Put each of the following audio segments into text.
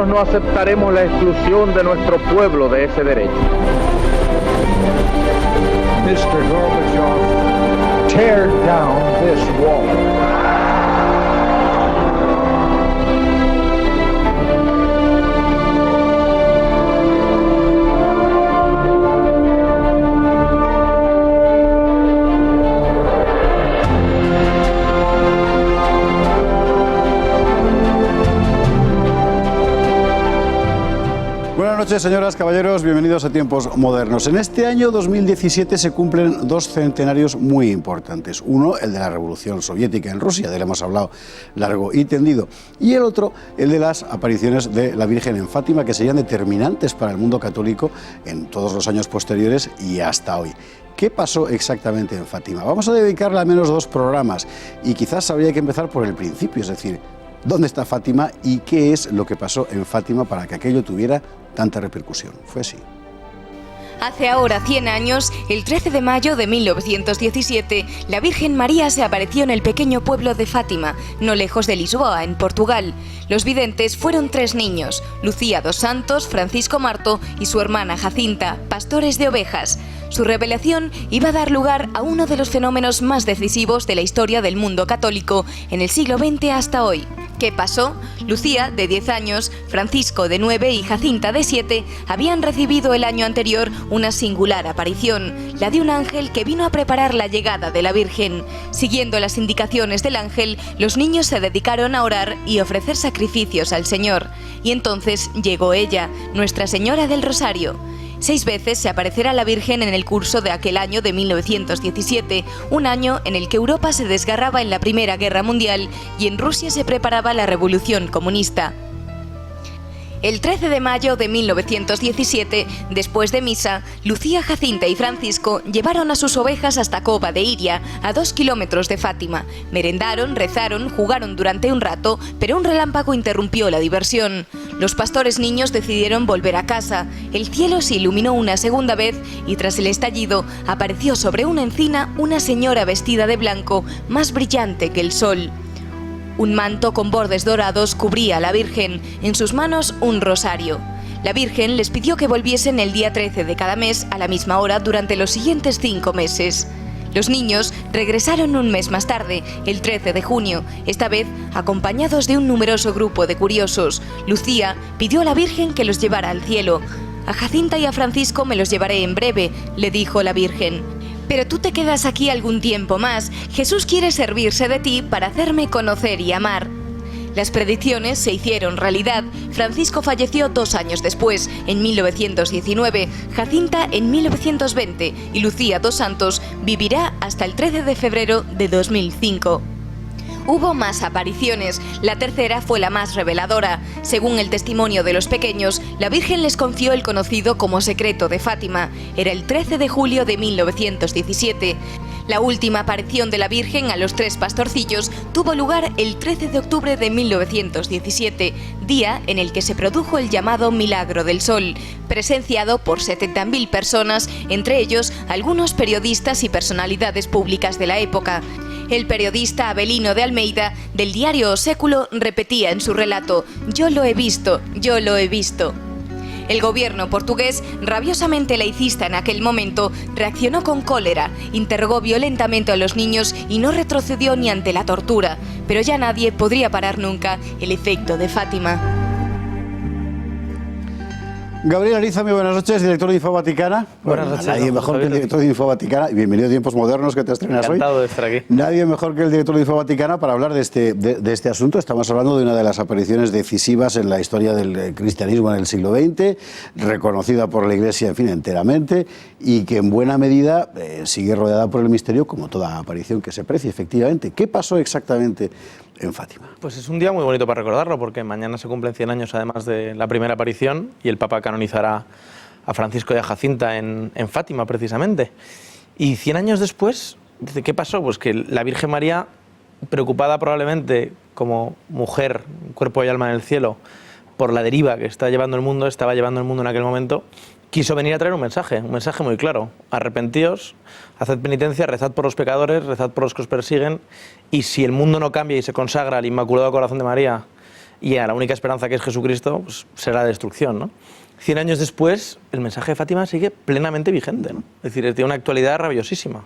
no aceptaremos la exclusión de nuestro pueblo de ese derecho. Mr. Gorbachev, tear down this wall. Buenas noches, señoras, caballeros, bienvenidos a Tiempos Modernos. En este año 2017 se cumplen dos centenarios muy importantes. Uno, el de la Revolución Soviética en Rusia, de él hemos hablado largo y tendido. Y el otro, el de las apariciones de la Virgen en Fátima, que serían determinantes para el mundo católico en todos los años posteriores y hasta hoy. ¿Qué pasó exactamente en Fátima? Vamos a dedicarle al menos dos programas y quizás habría que empezar por el principio, es decir, ¿dónde está Fátima y qué es lo que pasó en Fátima para que aquello tuviera tanta repercusión? Fue así. Hace ahora 100 años, el 13 de mayo de 1917, la Virgen María se apareció en el pequeño pueblo de Fátima, no lejos de Lisboa, en Portugal. Los videntes fueron 3 niños, Lucía dos Santos, Francisco Marto y su hermana Jacinta, pastores de ovejas. Su revelación iba a dar lugar a uno de los fenómenos más decisivos de la historia del mundo católico en el siglo XX hasta hoy. ¿Qué pasó? Lucía, de 10 años, Francisco, de 9 y Jacinta, de 7, habían recibido el año anterior una singular aparición, la de un ángel que vino a preparar la llegada de la Virgen. Siguiendo las indicaciones del ángel, los niños se dedicaron a orar y ofrecer sacrificios al Señor. Y entonces llegó ella, Nuestra Señora del Rosario. 6 veces se aparecerá la Virgen en el curso de aquel año de 1917, un año en el que Europa se desgarraba en la Primera Guerra Mundial y en Rusia se preparaba la Revolución Comunista. El 13 de mayo de 1917, después de misa, Lucía, Jacinta y Francisco llevaron a sus ovejas hasta Cova de Iria, a 2 kilómetros de Fátima. Merendaron, rezaron, jugaron durante un rato, pero un relámpago interrumpió la diversión. Los pastores niños decidieron volver a casa. El cielo se iluminó una segunda vez y tras el estallido apareció sobre una encina una señora vestida de blanco, más brillante que el sol. Un manto con bordes dorados cubría a la Virgen, en sus manos un rosario. La Virgen les pidió que volviesen el día 13 de cada mes a la misma hora durante los siguientes 5 meses. Los niños regresaron un mes más tarde, el 13 de junio, esta vez acompañados de un numeroso grupo de curiosos. Lucía pidió a la Virgen que los llevara al cielo. A Jacinta y a Francisco me los llevaré en breve, le dijo la Virgen. Pero tú te quedas aquí algún tiempo más. Jesús quiere servirse de ti para hacerme conocer y amar. Las predicciones se hicieron realidad. Francisco falleció 2 años después, en 1919, Jacinta en 1920 y Lucía dos Santos vivirá hasta el 13 de febrero de 2005. Hubo más apariciones, la tercera fue la más reveladora. Según el testimonio de los pequeños, la Virgen les confió el conocido como secreto de Fátima. Era el 13 de julio de 1917. La última aparición de la Virgen a los 3 pastorcillos tuvo lugar el 13 de octubre de 1917, día en el que se produjo el llamado Milagro del Sol, presenciado por 70.000 personas, entre ellos algunos periodistas y personalidades públicas de la época. El periodista Avelino de Almeida, del diario O Século, repetía en su relato: «Yo lo he visto, yo lo he visto». El gobierno portugués, rabiosamente laicista en aquel momento, reaccionó con cólera, interrogó violentamente a los niños y no retrocedió ni ante la tortura. Pero ya nadie podría parar nunca el efecto de Fátima. Gabriel Ariza, muy buenas noches, director de Info Vaticana. Buenas noches. Nadie mejor que el director de Info Vaticana, y bienvenido a Tiempos Modernos, que te estrenas hoy. Encantado de estar aquí. Nadie mejor que el director de Info Vaticana para hablar de este asunto. Estamos hablando de una de las apariciones decisivas en la historia del cristianismo en el siglo XX, reconocida por la Iglesia, en fin, enteramente, y que en buena medida sigue rodeada por el misterio, como toda aparición que se precie, efectivamente. ¿Qué pasó exactamente en Fátima? Pues es un día muy bonito para recordarlo, porque mañana se cumplen 100 años además de la primera aparición y el Papa canonizará a Francisco y a Jacinta en Fátima, precisamente. Y 100 años después, ¿qué pasó? Pues que la Virgen María, preocupada probablemente como mujer, cuerpo y alma en el cielo, por la deriva que estaba llevando el mundo en aquel momento, quiso venir a traer un mensaje muy claro: arrepentíos, haced penitencia, rezad por los pecadores, rezad por los que os persiguen, y si el mundo no cambia y se consagra al Inmaculado Corazón de María y a la única esperanza que es Jesucristo, pues será la destrucción, ¿no? 100 años después, el mensaje de Fátima sigue plenamente vigente, ¿no? Es decir, tiene una actualidad rabiosísima.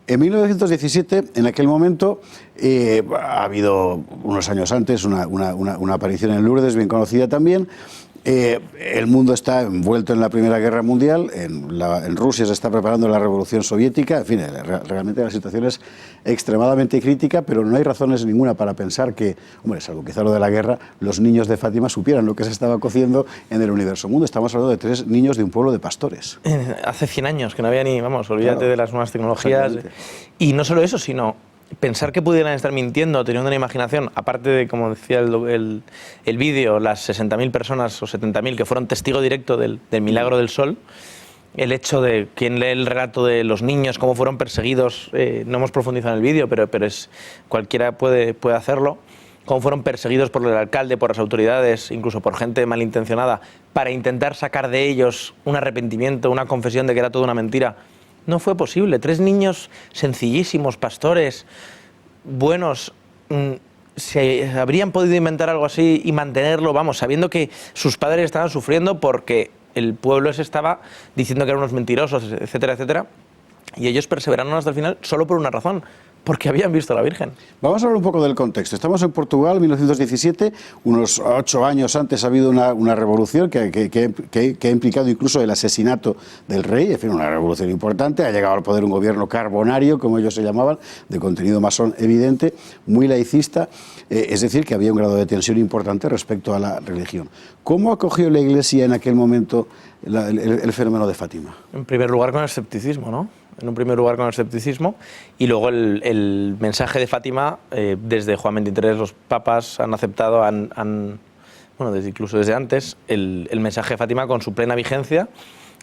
En 1917, en aquel momento, ha habido unos años antes una aparición en Lourdes, bien conocida también. El mundo está envuelto en la Primera Guerra Mundial, en Rusia se está preparando la Revolución Soviética, en fin, realmente la situación es extremadamente crítica, pero no hay razones ninguna para pensar que, hombre, salvo quizá lo de la guerra, los niños de Fátima supieran lo que se estaba cociendo en el universo mundo. Estamos hablando de 3 niños de un pueblo de pastores. Hace 100 años, que no había ni, vamos, olvídate de las nuevas tecnologías. Y no solo eso, sino pensar que pudieran estar mintiendo, teniendo una imaginación, aparte de, como decía el vídeo, las 60.000 personas o 70.000 que fueron testigo directo del milagro del sol, el hecho de quien lee el relato de los niños, cómo fueron perseguidos, no hemos profundizado en el vídeo, pero cualquiera puede hacerlo, cómo fueron perseguidos por el alcalde, por las autoridades, incluso por gente malintencionada, para intentar sacar de ellos un arrepentimiento, una confesión de que era toda una mentira. No fue posible. 3 niños sencillísimos, pastores, buenos, se habrían podido inventar algo así y mantenerlo, vamos, sabiendo que sus padres estaban sufriendo porque el pueblo se estaba diciendo que eran unos mentirosos, etcétera, etcétera. Y ellos perseveraron hasta el final solo por una razón, porque habían visto a la Virgen. Vamos a hablar un poco del contexto. Estamos en Portugal, 1917, unos 8 años antes ha habido una revolución que ha implicado incluso el asesinato del rey, en fin, una revolución importante. Ha llegado al poder un gobierno carbonario, como ellos se llamaban, de contenido masón evidente, muy laicista, es decir, que había un grado de tensión importante respecto a la religión. ¿Cómo acogió la Iglesia en aquel momento el fenómeno de Fátima? En primer lugar con el escepticismo, ¿no? En un primer lugar con el escepticismo y luego el mensaje de Fátima, desde Juan XXIII los papas han aceptado, incluso desde antes, el mensaje de Fátima con su plena vigencia,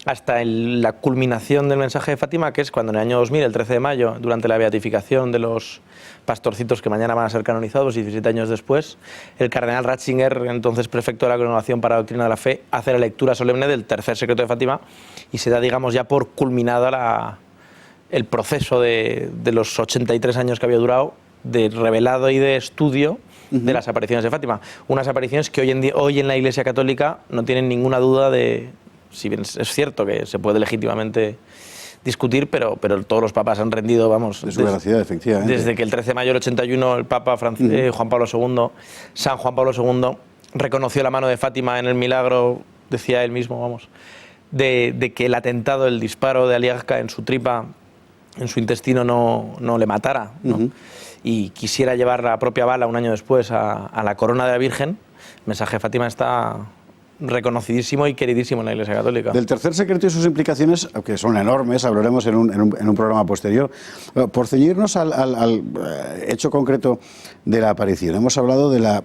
hasta la culminación del mensaje de Fátima, que es cuando en el año 2000, el 13 de mayo, durante la beatificación de los pastorcitos que mañana van a ser canonizados, 17 años después, el cardenal Ratzinger, entonces prefecto de la Congregación para la Doctrina de la Fe, hace la lectura solemne del tercer secreto de Fátima y se da, digamos, ya por culminada el proceso de los 83 años que había durado de revelado y de estudio de las apariciones de Fátima. Unas apariciones que hoy en la Iglesia Católica no tienen ninguna duda de, si bien es cierto que se puede legítimamente discutir, pero todos los papas han rendido, vamos, de su veracidad, efectivamente. Desde que el 13 de mayo del 81 el Papa Juan Pablo II, San Juan Pablo II, reconoció la mano de Fátima en el milagro, decía él mismo, vamos, de que el atentado, el disparo de Aliaga en su tripa, en su intestino no le matara, ¿no? Y quisiera llevar la propia bala un año después a la corona de la Virgen. El mensaje de Fátima está reconocidísimo y queridísimo en la Iglesia Católica. Del tercer secreto y sus implicaciones, que son enormes, hablaremos en un programa posterior. Por ceñirnos al hecho concreto de la aparición, hemos hablado de la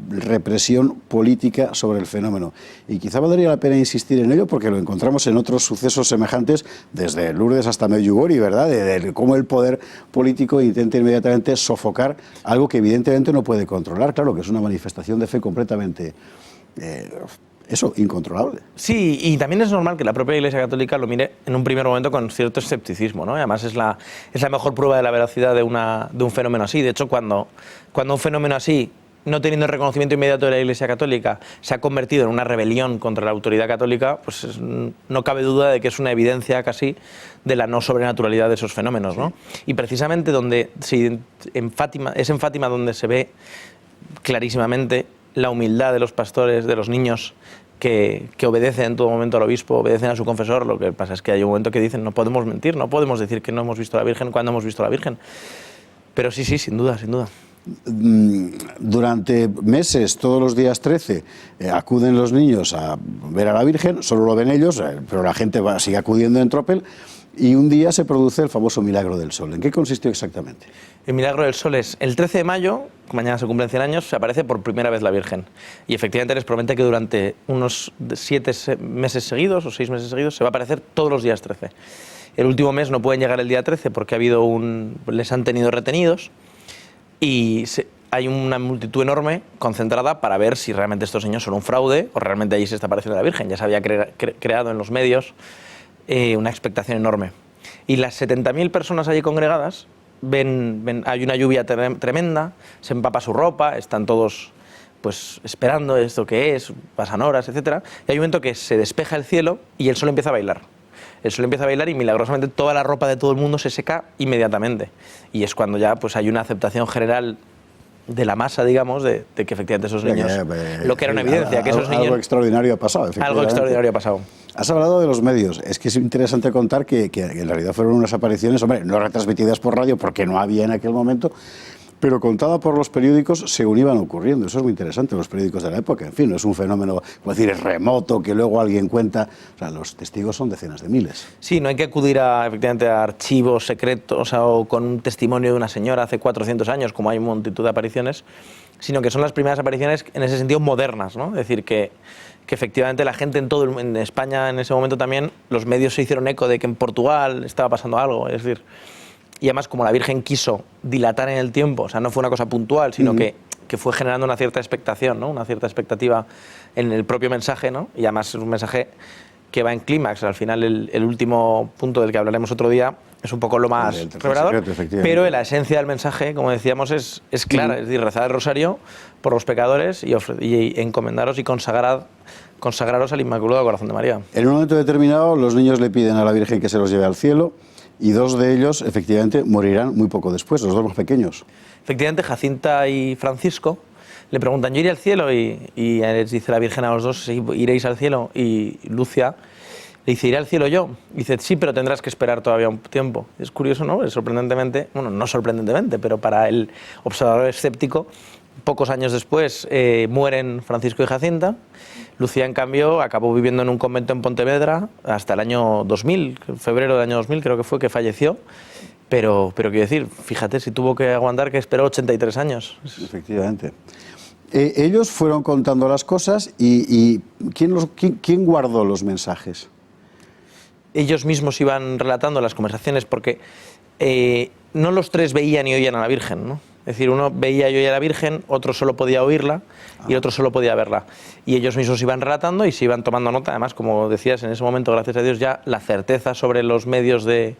represión política sobre el fenómeno y quizá valdría la pena insistir en ello porque lo encontramos en otros sucesos semejantes, desde Lourdes hasta Medjugorje, ¿verdad? De cómo el poder político intenta inmediatamente sofocar algo que evidentemente no puede controlar, claro, que es una manifestación de fe completamente incontrolable. Sí, y también es normal que la propia Iglesia Católica lo mire en un primer momento con cierto escepticismo, ¿no? Y además es la mejor prueba de la veracidad de un fenómeno así. De hecho, cuando un fenómeno así, no teniendo el reconocimiento inmediato de la Iglesia Católica, se ha convertido en una rebelión contra la autoridad católica, pues no cabe duda de que es una evidencia casi de la no sobrenaturalidad de esos fenómenos, ¿no? Y precisamente en Fátima donde se ve clarísimamente la humildad de los pastores, de los niños que obedecen en todo momento al obispo, obedecen a su confesor. Lo que pasa es que hay un momento que dicen no podemos mentir, no podemos decir que no hemos visto a la Virgen cuando hemos visto a la Virgen. Pero sí, sin duda, sin duda. Durante meses, todos los días 13, acuden los niños a ver a la Virgen, solo lo ven ellos, pero la gente sigue acudiendo en tropel, y un día se produce el famoso milagro del sol. ¿En qué consistió exactamente? El milagro del sol es el 13 de mayo, mañana se cumplen 100 años, se aparece por primera vez la Virgen. Y efectivamente les promete que durante unos 7 meses seguidos o 6 meses seguidos se va a aparecer todos los días 13. El último mes no pueden llegar el día 13 porque les han tenido retenidos y hay una multitud enorme concentrada para ver si realmente estos niños son un fraude o realmente allí se está apareciendo la Virgen. Ya se había creado en los medios una expectación enorme. Y las 70.000 personas allí congregadas hay una lluvia tremenda, se empapa su ropa, están todos pues esperando esto que es, pasan horas, etcétera, y hay un momento que se despeja el cielo y el sol empieza a bailar. El sol empieza a bailar y milagrosamente toda la ropa de todo el mundo se seca inmediatamente. Y es cuando ya pues hay una aceptación general de la masa, digamos, de que efectivamente esos niños, lo que era una evidencia, que esos niños... Algo extraordinario ha pasado, Algo extraordinario ha pasado. Has hablado de los medios. Es que es interesante contar que en realidad fueron unas apariciones, hombre, no retransmitidas por radio porque no había en aquel momento, pero contada por los periódicos según iban ocurriendo. Eso es muy interesante, los periódicos de la época. En fin, no es un fenómeno, como decir, es remoto, que luego alguien cuenta. O sea, los testigos son decenas de miles. Sí, no hay que acudir efectivamente a archivos secretos o con un testimonio de una señora hace 400 años, como hay multitud de apariciones, sino que son las primeras apariciones en ese sentido modernas, ¿no? Es decir, que efectivamente la gente en España en ese momento también, los medios se hicieron eco de que en Portugal estaba pasando algo, es decir... Y además, como la Virgen quiso dilatar en el tiempo, o sea, no fue una cosa puntual, sino que fue generando una cierta expectación, ¿no? Una cierta expectativa en el propio mensaje, ¿no? Y además es un mensaje que va en clímax. Al final, el último punto del que hablaremos otro día es un poco lo más revelador, pero la esencia del mensaje, como decíamos, es clara. Es decir, rezad el rosario por los pecadores y encomendaros y consagraros al Inmaculado Corazón de María. En un momento determinado, los niños le piden a la Virgen que se los lleve al cielo. Y dos de ellos, efectivamente, morirán muy poco después, los dos más pequeños. Efectivamente, Jacinta y Francisco le preguntan, ¿yo iré al cielo? Y les dice la Virgen a los dos, sí, iréis al cielo. Y Lucia le dice, ¿iré al cielo yo? Y dice, sí, pero tendrás que esperar todavía un tiempo. Es curioso, ¿no? Sorprendentemente, bueno, no sorprendentemente, pero para el observador escéptico, pocos años después mueren Francisco y Jacinta. Lucía, en cambio, acabó viviendo en un convento en Pontevedra hasta el año 2000, febrero del año 2000 creo que fue que falleció, pero quiero decir, fíjate si tuvo que aguantar que esperó 83 años. Efectivamente. Ellos fueron contando las cosas y ¿quién guardó los mensajes? Ellos mismos iban relatando las conversaciones porque no los tres veían y oían a la Virgen, ¿no? Es decir, uno veía y oía a la Virgen, otro solo podía oírla y otro solo podía verla. Y ellos mismos iban relatando y se iban tomando nota. Además, como decías, en ese momento, gracias a Dios, ya la certeza sobre los medios de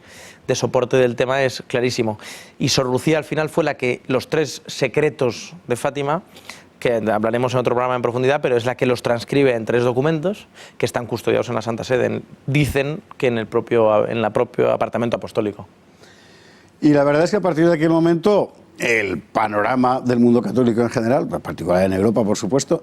soporte del tema es clarísimo. Y Sor Lucía, al final, fue la que los tres secretos de Fátima, que hablaremos en otro programa en profundidad, pero es la que los transcribe en 3 documentos que están custodiados en la Santa Sede. Dicen que en el propio apartamento apostólico. Y la verdad es que a partir de aquel momento el panorama del mundo católico en general, en particular en Europa, por supuesto,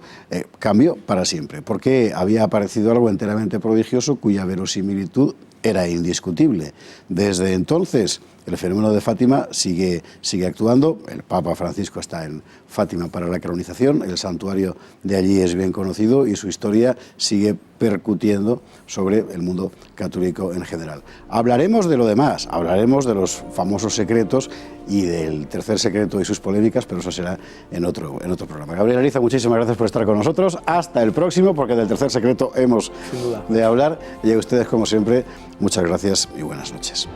cambió para siempre, porque había aparecido algo enteramente prodigioso cuya verosimilitud era indiscutible. Desde entonces, el fenómeno de Fátima sigue actuando. El Papa Francisco está en Fátima para la canonización, el santuario de allí es bien conocido y su historia sigue percutiendo sobre el mundo católico en general. Hablaremos de lo demás, hablaremos de los famosos secretos y del tercer secreto y sus polémicas, pero eso será en otro programa. Gabriel Ariza, muchísimas gracias por estar con nosotros. Hasta el próximo, porque del tercer secreto hemos de hablar. Y a ustedes, como siempre, muchas gracias y buenas noches.